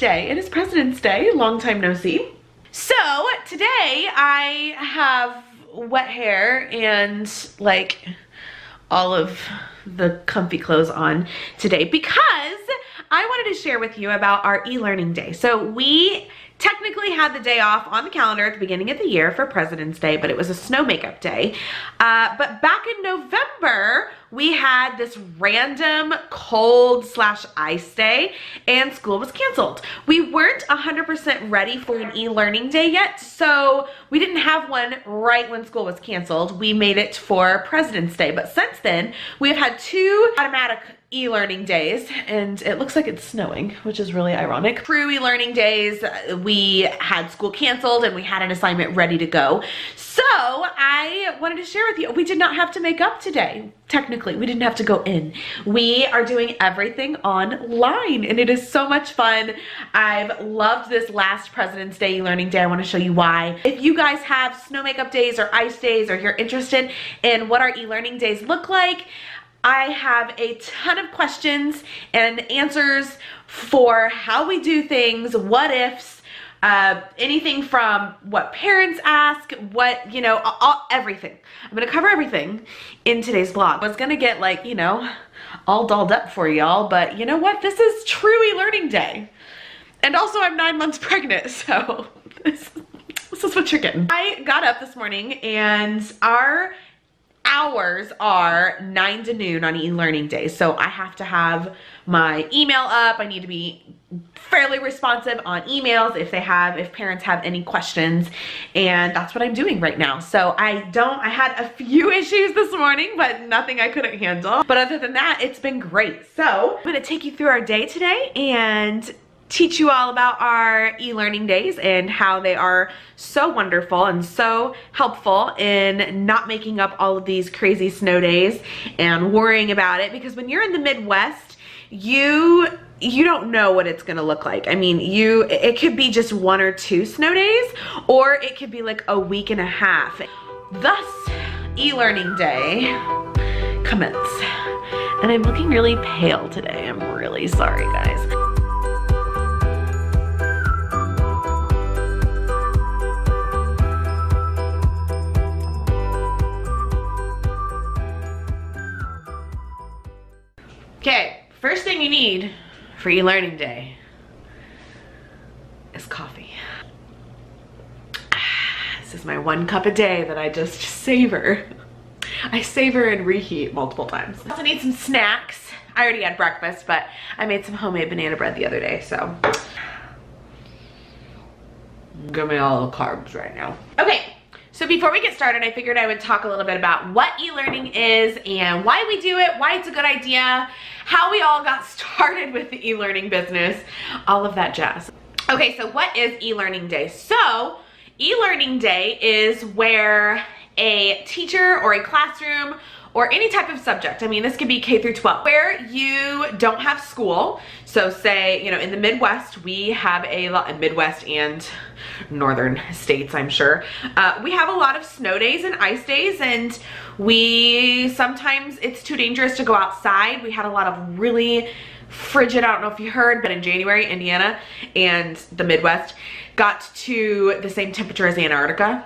Day. It is President's Day, long time no see. So today I have wet hair and like all of the comfy clothes on today because I wanted to share with you about our e-learning day. So we technically had the day off on the calendar at the beginning of the year for President's Day, but it was a snow makeup day. But back in November, we had this random cold/ice day and school was canceled. We weren't 100% ready for an e-learning day yet, so we didn't have one right when school was canceled. We made it for President's Day, but since then, we have had 2 automatic e-learning days, and it looks like it's snowing, which is really ironic. True e-learning days, we had school canceled and we had an assignment ready to go. So I wanted to share with you, we did not have to make up today. Technically, we didn't have to go in. We are doing everything online and it is so much fun. I've loved this last President's Day e-learning day. I want to show you why. If you guys have snow makeup days or ice days, or you're interested in what our e-learning days look like, I have a ton of questions and answers for how we do things, what ifs, anything from what parents ask, what, you know, everything. I'm gonna cover everything in today's vlog. I was gonna get like, you know, all dolled up for y'all, but you know what? This is true e-learning day. And also I'm 9 months pregnant, so this is what you're getting. I got up this morning and our hours are 9 to noon on e-learning days. So I have to have my email up. I need to be fairly responsive on emails if parents have any questions, and that's what I'm doing right now. So I had a few issues this morning, but nothing I couldn't handle. But other than that, it's been great. So I'm gonna take you through our day today and teach you all about our e-learning days and how they are so wonderful and so helpful in not making up all of these crazy snow days and worrying about it, because when you're in the Midwest, you don't know what it's gonna look like. I mean, it could be just 1 or 2 snow days, or it could be like a week and a half. Thus, e-learning day commence. And I'm looking really pale today. I'm really sorry, guys. Okay, first thing you need for e-learning day is coffee. This is my 1 cup a day that I just savor. I savor and reheat multiple times. I also need some snacks. I already had breakfast, but I made some homemade banana bread the other day, so. Give me all the carbs right now. Okay. So before we get started, I figured I would talk a little bit about what e-learning is and why we do it, why it's a good idea, how we all got started with the e-learning business, all of that jazz. Okay, so what is e-learning day? So e-learning day is where a teacher or a classroom or any type of subject, I mean, this could be K through 12, where you don't have school. So say, you know, in the Midwest, we have a lot, Midwest and northern states, I'm sure. We have a lot of snow days and ice days, and sometimes it's too dangerous to go outside. We had a lot of really frigid, I don't know if you heard, but in January, Indiana and the Midwest got to the same temperature as Antarctica.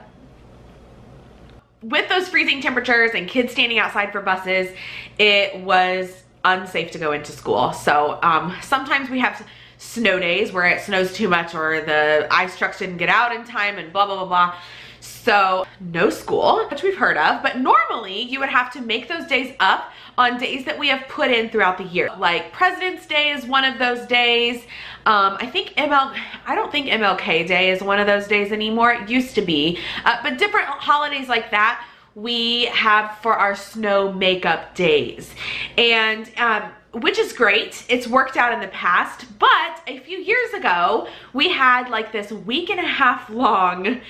With those freezing temperatures and kids standing outside for buses, it was unsafe to go into school. So sometimes we have snow days where it snows too much or the ice trucks didn't get out in time and blah, blah, blah, blah. So no school, which we've heard of, but normally you would have to make those days up on days that we have put in throughout the year. Like President's Day is one of those days. I don't think MLK Day is one of those days anymore. It used to be, but different holidays like that we have for our snow makeup days. And which is great. It's worked out in the past, but a few years ago, we had like this 1.5 week long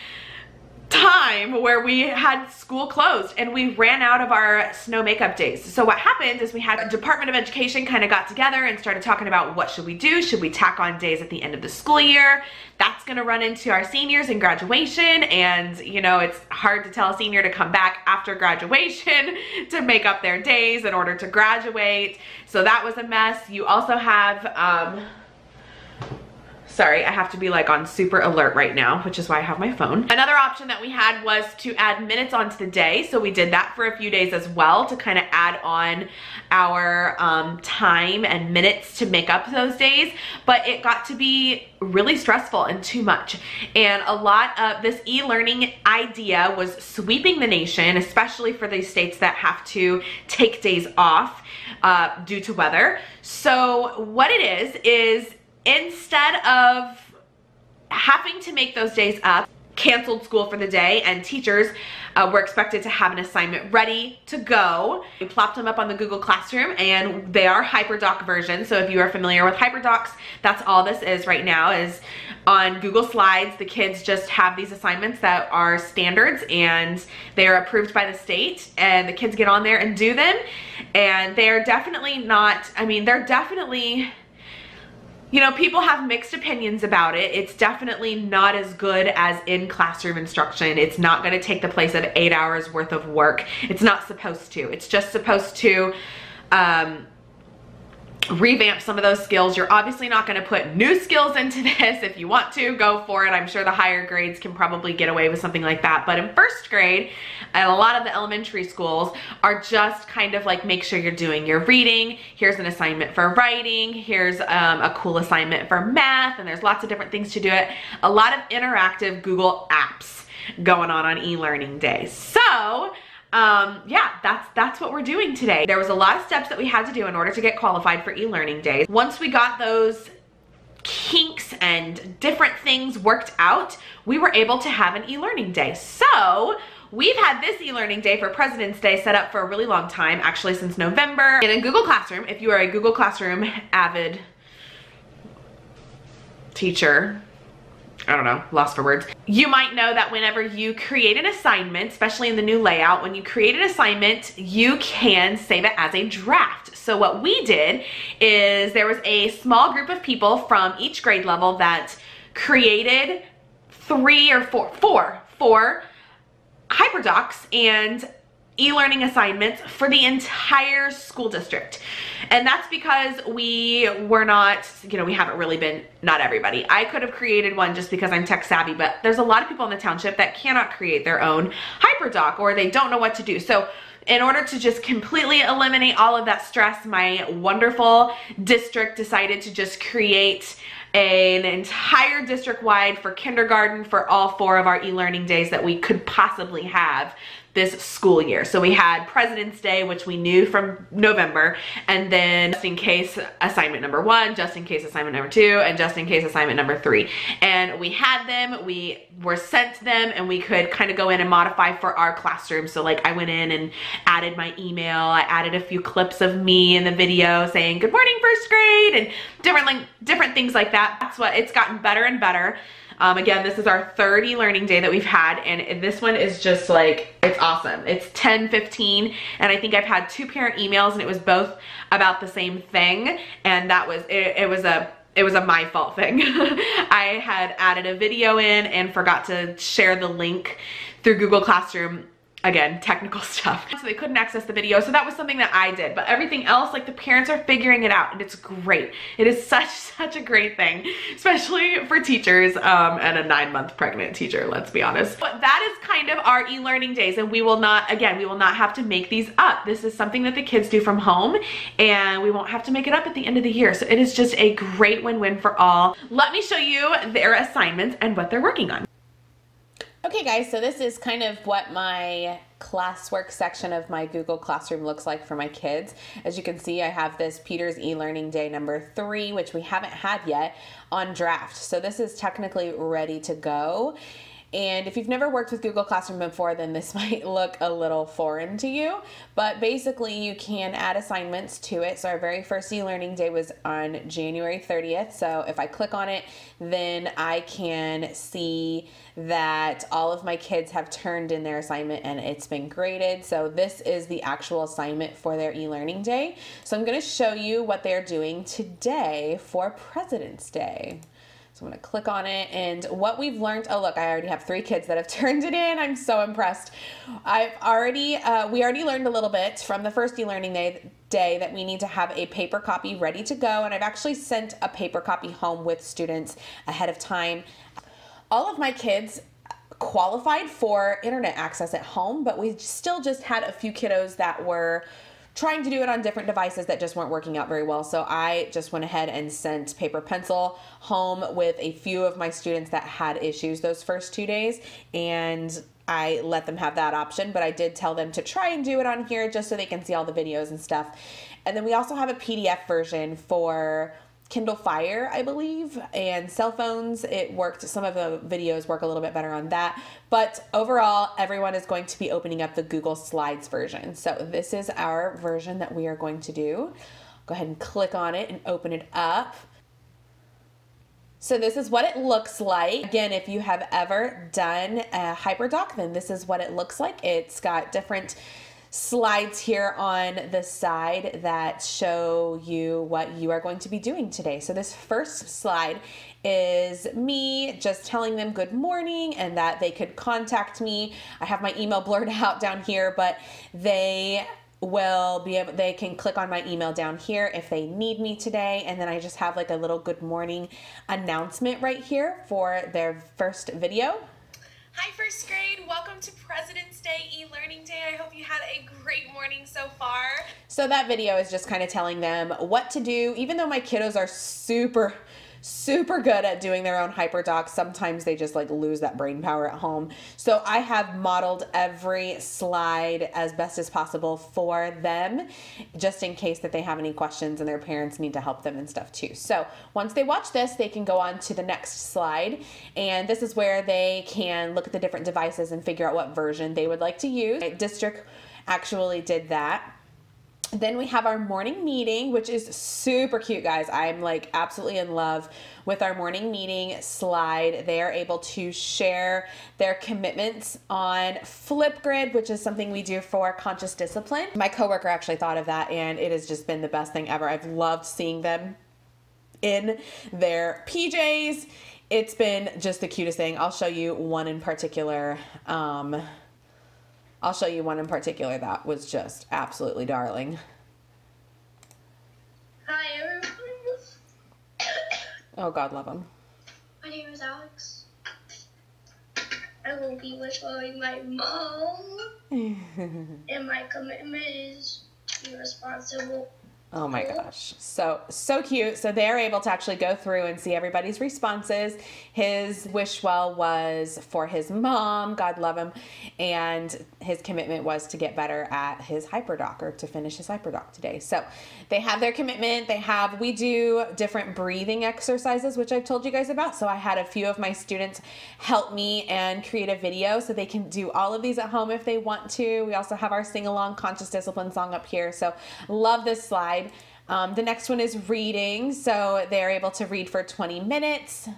time where we had school closed and we ran out of our snow makeup days. So what happened is we had a Department of Education kind of got together and started talking about what should we do? Should we tack on days at the end of the school year? That's gonna run into our seniors and graduation, and you know, it's hard to tell a senior to come back after graduation to make up their days in order to graduate. So that was a mess. You also have Sorry, I have to be like on super alert right now, which is why I have my phone. Another option that we had was to add minutes onto the day. So we did that for a few days as well to kind of add on our time and minutes to make up those days. But it got to be really stressful and too much. And a lot of this e-learning idea was sweeping the nation, especially for these states that have to take days off due to weather. So what it is instead of having to make those days up, canceled school for the day, and teachers were expected to have an assignment ready to go. We plopped them up on the Google Classroom, and they are HyperDoc versions. So if you are familiar with HyperDocs, that's all this is right now, is on Google Slides. The kids just have these assignments that are standards, and they are approved by the state, and the kids get on there and do them. And they're definitely not, I mean, they're definitely, you know, people have mixed opinions about it. It's definitely not as good as in-classroom instruction. It's not going to take the place of 8 hours worth of work. It's not supposed to. It's just supposed to revamp some of those skills. You're obviously not going to put new skills into this. If you want to, go for it. I'm sure the higher grades can probably get away with something like that. But in first grade, and a lot of the elementary schools are just kind of like, make sure you're doing your reading. Here's an assignment for writing. Here's a cool assignment for math. And there's lots of different things to do it. A lot of interactive Google apps going on e-learning days. So yeah, that's what we're doing today. There was a lot of steps that we had to do in order to get qualified for e-learning days. Once we got those kinks and different things worked out, we were able to have an e-learning day. So we've had this e-learning day for President's Day set up for a really long time, actually since November. And in Google Classroom, if you are a Google Classroom avid teacher, I don't know, lost for words. You might know that whenever you create an assignment, especially in the new layout, when you create an assignment, you can save it as a draft. So what we did is there was a small group of people from each grade level that created four HyperDocs and e-learning assignments for the entire school district. And that's because we were not, you know, we haven't really been, not everybody. I could have created one just because I'm tech savvy, but there's a lot of people in the township that cannot create their own HyperDoc, or they don't know what to do. So in order to just completely eliminate all of that stress, my wonderful district decided to just create an entire district-wide for kindergarten for all 4 of our e-learning days that we could possibly have this school year. So we had President's Day, which we knew from November, and then just in case assignment number 1, just in case assignment number 2, and just in case assignment number 3. And we had them, we were sent them, and we could kind of go in and modify for our classroom. So like I went in and added my email, I added a few clips of me in the video saying good morning first grade, and different things like that. That's what, it's gotten better and better. Again, this is our 3rd e-learning day that we've had, and this one is just like, it's awesome. It's 10:15, and I think I've had 2 parent emails, and it was both about the same thing, and that was, it was a my fault thing. I had added a video in and forgot to share the link through Google Classroom. Again, technical stuff. So they couldn't access the video. So that was something that I did. But everything else, like the parents are figuring it out, and it's great. It is such a great thing, especially for teachers and a 9-month pregnant teacher, let's be honest. But that is kind of our e-learning days, and we will not, again, we will not have to make these up. This is something that the kids do from home, and we won't have to make it up at the end of the year. So it is just a great win-win for all. Let me show you their assignments and what they're working on. Okay guys, so this is kind of what my classwork section of my Google Classroom looks like for my kids. As you can see, I have this Peter's e-learning day number 3, which we haven't had yet, on draft. So this is technically ready to go. And if you've never worked with Google Classroom before, then this might look a little foreign to you, but basically you can add assignments to it. So our very first e-learning day was on January 30th. So if I click on it, then I can see that all of my kids have turned in their assignment and it's been graded. So this is the actual assignment for their e-learning day. So I'm going to show you what they're doing today for President's Day. So I'm going to click on it, and what we've learned, oh look, I already have 3 kids that have turned it in. I'm so impressed. We already learned a little bit from the first eLearning day that we need to have a paper copy ready to go, and I've actually sent a paper copy home with students ahead of time. All of my kids qualified for internet access at home, but we still just had a few kiddos that were trying to do it on different devices that just weren't working out very well. So I just went ahead and sent paper pencil home with a few of my students that had issues those first 2 days, and I let them have that option, but I did tell them to try and do it on here just so they can see all the videos and stuff. And then we also have a PDF version for Kindle Fire, I believe, and cell phones. It worked. Some of the videos work a little bit better on that, but overall, everyone is going to be opening up the Google Slides version. So this is our version that we are going to do. Go ahead and click on it and open it up. So this is what it looks like. Again, if you have ever done a HyperDoc, then this is what it looks like. It's got different slides here on the side that show you what you are going to be doing today. So this first slide is me just telling them good morning and that they could contact me. I have my email blurred out down here, but they can click on my email down here if they need me today. And then I just have like a little good morning announcement right here for their first video. Hi first grade, welcome to President's Day eLearning Day. I hope you had a great morning so far. So that video is just kind of telling them what to do. Even though my kiddos are super good at doing their own HyperDocs, sometimes they just like lose that brain power at home. So I have modeled every slide as best as possible for them, just in case that they have any questions and their parents need to help them and stuff too. So once they watch this, they can go on to the next slide, and this is where they can look at the different devices and figure out what version they would like to use. District actually did that. Then we have our morning meeting, which is super cute, guys. I'm like absolutely in love with our morning meeting slide. They are able to share their commitments on Flipgrid, which is something we do for conscious discipline. My coworker actually thought of that, and it has just been the best thing ever. I've loved seeing them in their PJs. It's been just the cutest thing. I'll show you one in particular. That was just absolutely darling. Hi everyone. Oh, God love him. My name is Alex. I will be wishing my mom. And my commitment is to be responsible. Oh my gosh. So cute. So they're able to actually go through and see everybody's responses. His wish well was for his mom, God love him, and his commitment was to get better at his HyperDoc, or to finish his HyperDoc today. So they have their commitment. We do different breathing exercises, which I've told you guys about. So I had a few of my students help me and create a video so they can do all of these at home if they want to. We also have our sing-along conscious discipline song up here. So love this slide. The next one is reading. So they're able to read for 20 minutes.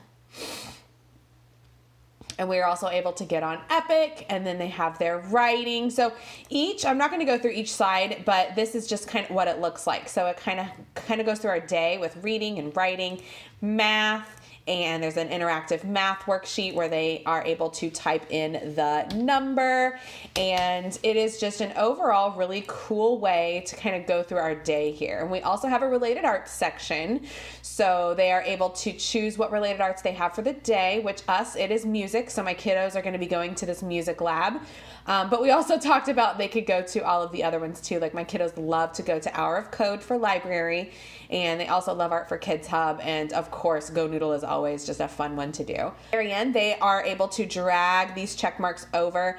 And we are also able to get on Epic, and then they have their writing. So I'm not going to go through each slide, but this is just kind of what it looks like. So it kind of goes through our day with reading and writing, math, and there's an interactive math worksheet where they are able to type in the number. And it is just an overall really cool way to kind of go through our day here. And we also have a related arts section. So they are able to choose what related arts they have for the day, which it is music. So my kiddos are going to be going to this music lab. But we also talked about they could go to all of the other ones too. Like my kiddos love to go to Hour of Code for library, and they also love Art for Kids Hub, and of course Go Noodle is always just a fun one to do. At the very end, they are able to drag these check marks over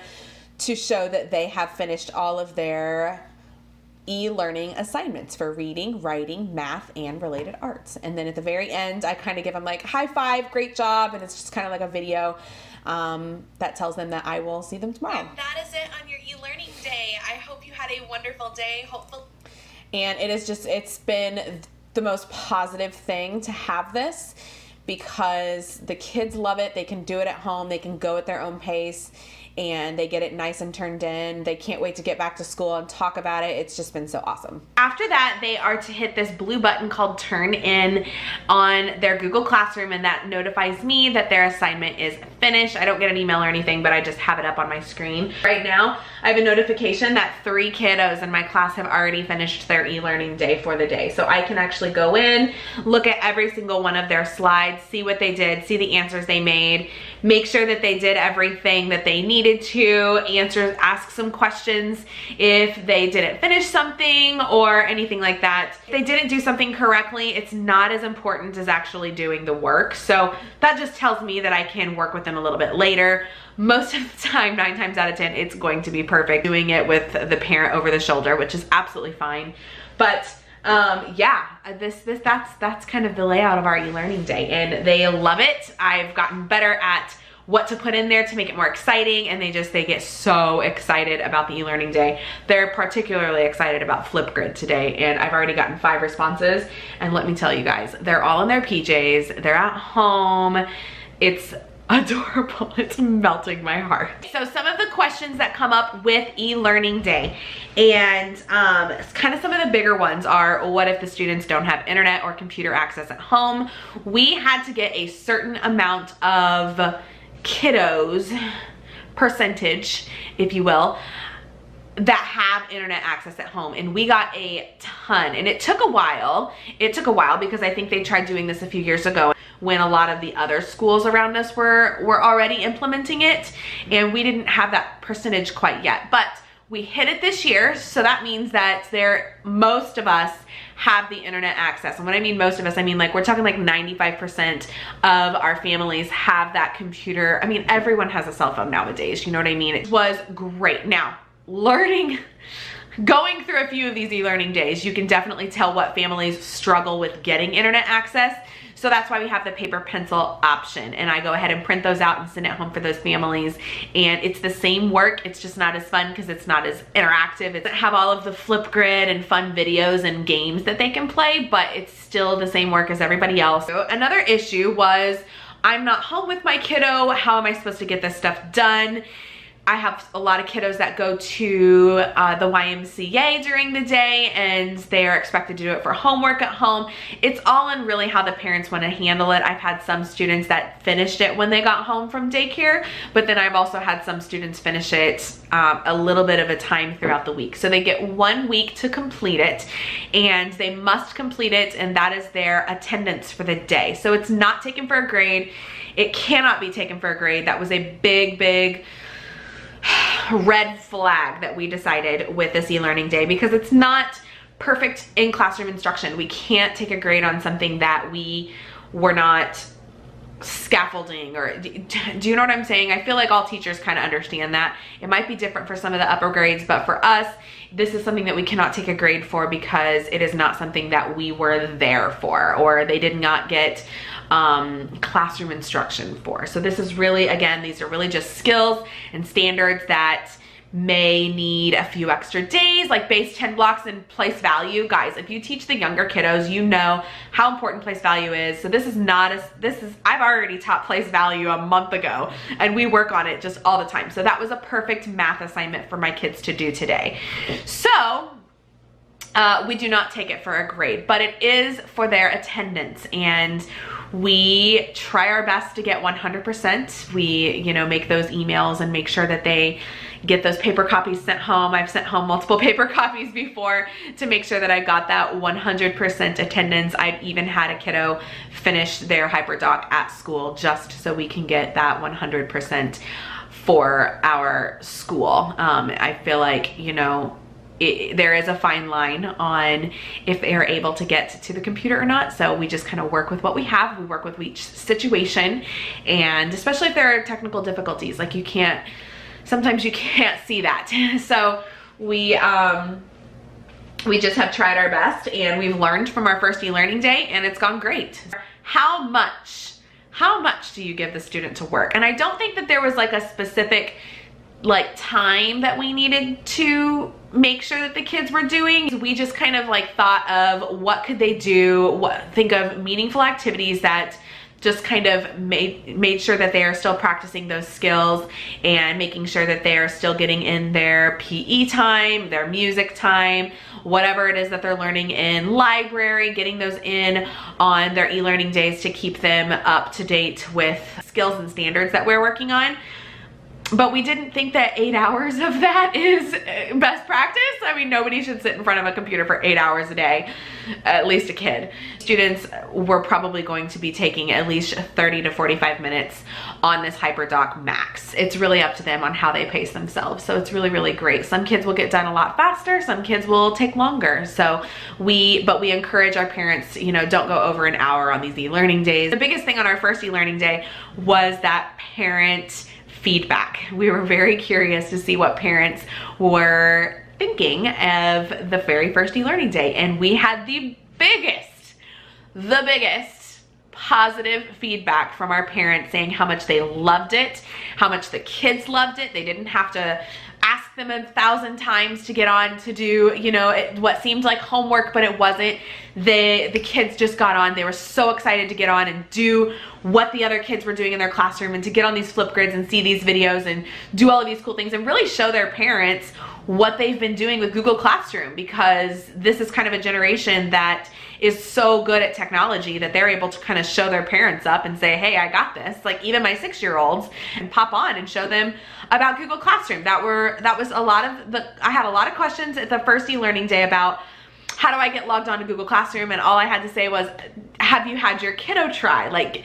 to show that they have finished all of their e-learning assignments for reading, writing, math, and related arts. And then at the very end, I kind of give them like high five, great job, and it's just kind of like a video that tells them that I will see them tomorrow. And that is it on your e-learning day. I hope you had a wonderful day. And it's been the most positive thing to have this, because the kids love it. They can do it at home. They can go at their own pace, and they get it nice and turned in. They can't wait to get back to school and talk about it. It's just been so awesome. After that, they are to hit this blue button called Turn In on their Google Classroom, and that notifies me that their assignment is finished. I don't get an email or anything, but I just have it up on my screen. Right now, I have a notification that 3 kiddos in my class have already finished their e-learning day for the day. So I can actually go in, look at every single one of their slides, see what they did, see the answers they made, make sure that they did everything that they needed to, ask some questions if they didn't finish something or anything like that. If they didn't do something correctly, it's not as important as actually doing the work. So that just tells me that I can work with them a little bit later. Most of the time, 9 times out of 10, it's going to be perfect doing it with the parent over the shoulder, which is absolutely fine. But yeah, that's kind of the layout of our e-learning day, and they love it. I've gotten better at what to put in there to make it more exciting, and they get so excited about the e-learning day. They're particularly excited about Flipgrid today, and I've already gotten 5 responses, and let me tell you guys, they're all in their PJs, they're at home. It's adorable. It's melting my heart. So some of the questions that come up with e-learning day, and kind of some of the bigger ones are, what if the students don't have internet or computer access at home? We had to get a certain amount of kiddos, percentage, if you will, that have internet access at home, and we got a ton, and it took a while. It took a while because I think they tried doing this a few years ago when a lot of the other schools around us were already implementing it, and we didn't have that percentage quite yet, but we hit it this year. So that means that most of us have the internet access. And when I mean most of us, I mean like we're talking like 95% of our families have that computer. I mean, everyone has a cell phone nowadays, you know what I mean? It was great. Now, going through a few of these e-learning days, you can definitely tell what families struggle with getting internet access. So that's why we have the paper pencil option, and I go ahead and print those out and send it home for those families. And it's the same work, it's just not as fun because it's not as interactive. It doesn't have all of the Flipgrid and fun videos and games that they can play, but it's still the same work as everybody else. So another issue was, I'm not home with my kiddo. How am I supposed to get this stuff done? I have a lot of kiddos that go to the YMCA during the day, and they are expected to do it for homework at home. It's all in really how the parents want to handle it. I've had some students that finished it when they got home from daycare, but then I've also had some students finish it a little bit of a time throughout the week. So they get 1 week to complete it, and they must complete it, and that is their attendance for the day. So it's not taken for a grade. It cannot be taken for a grade. That was a big red flag that we decided with this e-learning day, because it's not perfect in classroom instruction. We can't take a grade on something that we were not scaffolding, or do you know what I'm saying? I feel like all teachers kind of understand that. It might be different for some of the upper grades, but for us, this is something that we cannot take a grade for because it is not something that we were there for, or they did not get classroom instruction for. So this is really, again, these are really just skills and standards that may need a few extra days, like base 10 blocks and place value. Guys, if you teach the younger kiddos, you know how important place value is. So this is not I've already taught place value a month ago, and we work on it just all the time. So that was a perfect math assignment for my kids to do today. So we do not take it for a grade, but it is for their attendance, and we try our best to get 100%. We, you know, make those emails and make sure that they get those paper copies sent home. I've sent home multiple paper copies before to make sure that I got that 100% attendance. I've even had a kiddo finish their HyperDoc at school just so we can get that 100% for our school. I feel like, you know, there is a fine line on if they are able to get to the computer or not. So we just kind of work with what we have. We work with each situation, and especially if there are technical difficulties, like sometimes you can't see that. So we just have tried our best, and we've learned from our first e-learning day, and it's gone great. How much do you give the student to work? And I don't think that there was like a specific time that we needed to make sure that the kids were doing. We just kind of thought of what could they do, think of meaningful activities that just kind of made sure that they are still practicing those skills and making sure that they are still getting in their PE time, their music time, whatever it is that they're learning in library, getting those in on their e-learning days to keep them up to date with skills and standards that we're working on. But we didn't think that 8 hours of that is best practice. I mean, nobody should sit in front of a computer for 8 hours a day, at least a kid. Students were probably going to be taking at least 30 to 45 minutes on this HyperDoc max. It's really up to them on how they pace themselves. So it's really, really great. Some kids will get done a lot faster. Some kids will take longer. So we encourage our parents, you know, don't go over an hour on these e-learning days. The biggest thing on our first e-learning day was that parent feedback. We were very curious to see what parents were thinking of the very first e-learning day, and we had the biggest positive feedback from our parents saying how much they loved it, how much the kids loved it. They didn't have to ask them 1,000 times to get on to do, you know, what seemed like homework, but it wasn't. The kids just got on. They were so excited to get on and do what the other kids were doing in their classroom and to get on these flip grids and see these videos and do all of these cool things and really show their parents what they've been doing with Google Classroom, because this is kind of a generation that is so good at technology that they're able to kind of show their parents up and say, hey, I got this. Like even my 6-year-olds, and pop on and show them about Google Classroom. I had a lot of questions at the first e-learning day about how do I get logged on to Google Classroom, and all I had to say was, have you had your kiddo try? Like,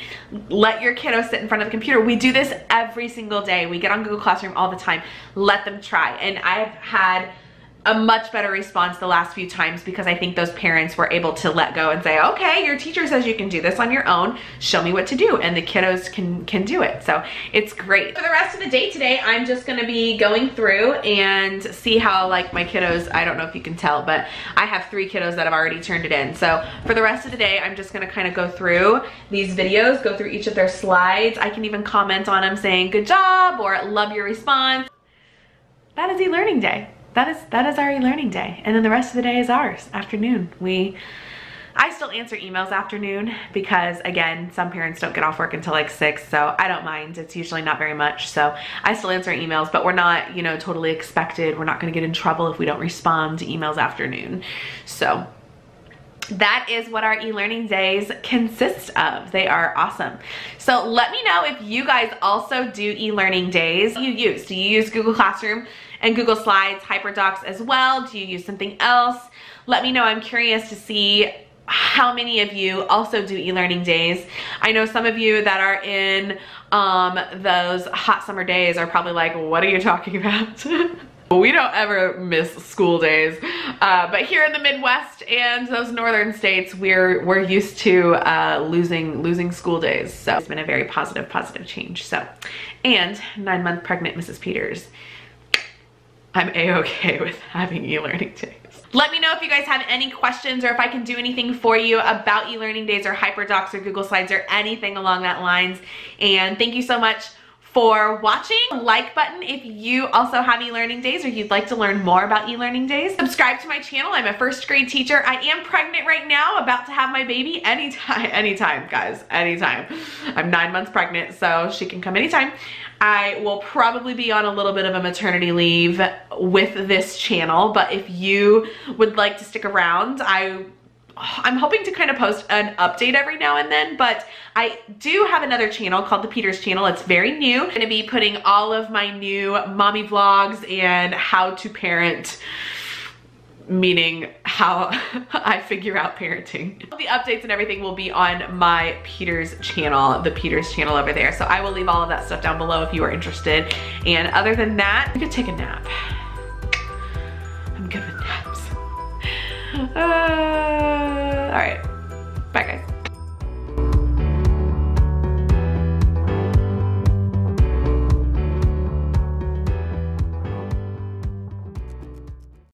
let your kiddo sit in front of the computer. We do this every single day. We get on Google Classroom all the time. Let them try. And I've had a much better response the last few times because I think those parents were able to let go and say, okay, your teacher says you can do this on your own. Show me what to do. And the kiddos can do it. So it's great. For the rest of the day today, I'm just gonna be going through and see how like my kiddos, I don't know if you can tell, but I have 3 kiddos that have already turned it in. So for the rest of the day, I'm just gonna kind of go through these videos, go through each of their slides. I can even comment on them saying, good job, or love your response. That is e-learning day. That is our e-learning day. And then the rest of the day is ours, afternoon. I still answer emails afternoon because again, some parents don't get off work until like 6, so I don't mind. It's usually not very much. So I still answer emails, but we're not, you know, totally expected. We're not gonna get in trouble if we don't respond to emails afternoon. So that is what our e-learning days consist of. They are awesome. So let me know if you guys also do e-learning days. Do you use Google Classroom and Google Slides, HyperDocs as well? Do you use something else? Let me know. I'm curious to see how many of you also do e-learning days. I know some of you that are in those hot summer days are probably like, what are you talking about? We don't ever miss school days, but here in the Midwest and those northern states, we're used to losing school days. So it's been a very positive change. So, and 9-month pregnant Mrs. Peters, I'm a-okay with having e-learning days. Let me know if you guys have any questions or if I can do anything for you about e-learning days or HyperDocs or Google Slides or anything along that lines. And thank you so much for watching. Like button if you also have e-learning days or you'd like to learn more about e-learning days. Subscribe to my channel. I'm a 1st grade teacher. I am pregnant right now, about to have my baby anytime guys, anytime. I'm 9 months pregnant, so she can come anytime. I will probably be on a little bit of a maternity leave with this channel, but if you would like to stick around, I'm hoping to kind of post an update every now and then, but I do have another channel called the Peters channel. It's very new. I'm gonna be putting all of my new mommy vlogs and how to parent, meaning how I figure out parenting. The updates and everything will be on my Peters channel, the Peters channel over there. So I will leave all of that stuff down below if you are interested. And other than that, you could take a nap. I'm good with naps. All right.